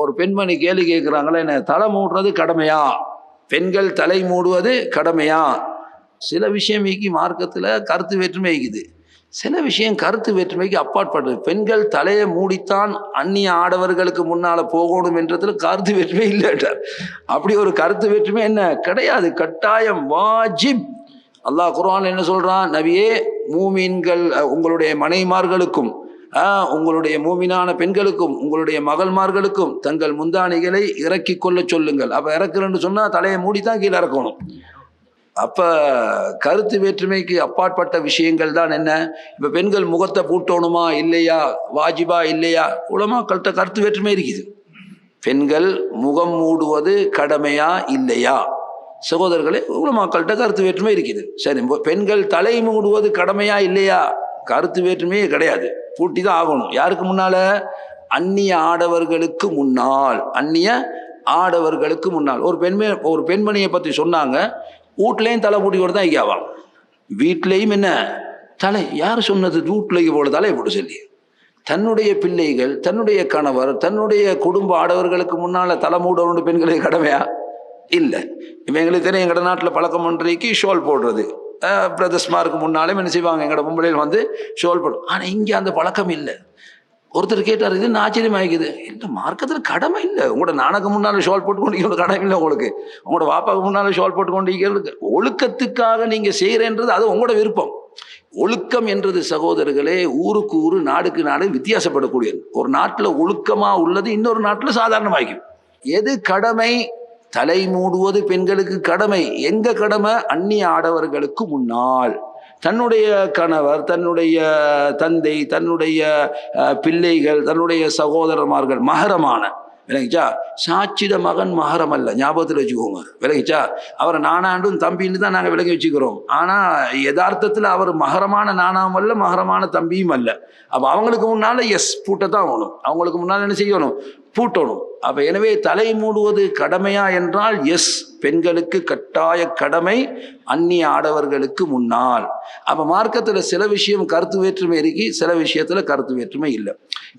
ஒரு பெண்மணி கேள்வி கேட்குறாங்களே, என்ன தலை மூடுறது கடமையா, பெண்கள் தலை மூடுவது கடமையா? சில விஷயம் மார்க்கத்தில் கருத்து வேற்றுமை இருக்குது, சில விஷயம் கருத்து வேற்றுமைக்கு அப்பாற்பட்டது. பெண்கள் தலையை மூடித்தான் அந்நிய ஆடவர்களுக்கு முன்னால போகணும் என்றதுல கருத்து வேற்றுமை இல்லைன்றார். அப்படி ஒரு கருத்து வேற்றுமை என்ன கிடையாது, கட்டாயம் வாஜிப். அல்லாஹ் குர்ஆன் என்ன சொல்றான், நபியே மூமீன்கள் உங்களுடைய மனைமார்களுக்கும் உங்களுடைய மூமினான பெண்களுக்கும் உங்களுடைய மகள்மார்களுக்கும் தங்கள் முந்தானிகளை இறக்கி கொள்ள சொல்லுங்கள். அப்ப இறக்குறன்னு சொன்னா தலையை மூடித்தான் கீழே இறக்கணும். அப்ப கருத்து வேற்றுமைக்கு அப்பாற்பட்ட விஷயங்கள் தான் என்ன. இப்ப பெண்கள் முகத்தை பூட்டணுமா இல்லையா, வாஜிபா இல்லையா, உலமாக்கள்கிட்ட கருத்து வேற்றுமை இருக்குது. பெண்கள் முகம் மூடுவது கடமையா இல்லையா, சகோதரர்களே, உலமாக்கள்கிட்ட கருத்து வேற்றுமை இருக்குது. சரி, பெண்கள் தலை மூடுவது கடமையா இல்லையா, கருத்து வேற்றுமையே கிடையாது, பூட்டி தான் ஆகணும். யாருக்கு முன்னால, அந்நிய ஆடவர்களுக்கு முன்னால். அந்நிய ஆடவர்களுக்கு முன்னால். ஒரு பெண்மணியை பற்றி சொன்னாங்க, வீட்லையும் தலை பூட்டிக்கொண்டு தான் ஐயாவாங்க, வீட்லையும் என்ன தலை. யார் சொன்னது வீட்டிலைக்கு போல தலையை போட்டு சொல்லி? தன்னுடைய பிள்ளைகள், தன்னுடைய கணவர், தன்னுடைய குடும்ப ஆடவர்களுக்கு முன்னால தலை மூடணும் பெண்களுக்கு கடமையா? இல்லை. இப்போ எங்களுக்கு தெரியும், எங்களோட நாட்டில் பழக்கம் ஒன்றைக்கு ஷோல் போடுறது. பிரதர்ஸ்மாருக்கு முன்னாலே என்ன செய்வாங்க, எங்களோட மும்பையில் வந்து ஷோல் போடும். ஆனால் இங்கே அந்த பழக்கம் இல்லை. ஒருத்தர் கேட்டார், இது ஆச்சரியமாகிக்குது. இல்லை, மார்க்கத்தில் கடமை இல்லை. உங்களோட நானக்கு முன்னால் ஷோல் போட்டுக்கொண்டு கடமை இல்லை உங்களுக்கு. உங்களோட வாப்பாவுக்கு முன்னால் ஷோல் போட்டுக்கொண்டு ஒழுக்கத்துக்காக நீங்கள் செய்கிறேன்றது அது உங்களோட விருப்பம். ஒழுக்கம் என்றது சகோதரர்களே, ஊருக்கு ஊர், நாடுக்கு நாடு வித்தியாசப்படக்கூடியது. ஒரு நாட்டில் ஒழுக்கமாக உள்ளது இன்னொரு நாட்டில் சாதாரணமாகும். எது கடமை? தலை மூடுவது பெண்களுக்கு கடமை. எங்க கடமை? அந்நிய ஆடவர்களுக்கு முன்னால். தன்னுடைய கணவர், தன்னுடைய தந்தை, தன்னுடைய பிள்ளைகள், தன்னுடைய சகோதரமார்கள், மகரமான, விளங்கிச்சா, சாட்சிட மகன் மகரம் அல்ல, ஞாபகத்தில் வச்சுக்கோங்க, விளங்கிச்சா. அவரை நானாண்டும் தம்பின்னு தான் நாங்கள் விளங்கி வச்சுக்கிறோம். ஆனால் யதார்த்தத்தில் அவர் மகரமான நானாவும் அல்ல, மகரமான தம்பியும் அல்ல. அப்போ அவங்களுக்கு முன்னால் பூட்டத்தான் ஆகணும். அவங்களுக்கு முன்னால் என்ன செய்யணும்? பூட்டணும். அப்போ எனவே தலை மூடுவது கடமையா என்றால் பெண்களுக்கு கட்டாய கடமை, அந்நிய ஆடவர்களுக்கு முன்னால். அப்போ மார்க்கத்தில் சில விஷயம் கருத்து வேற்றுமை இருக்கு, சில விஷயத்தில் கருத்து வேற்றுமை இல்லை.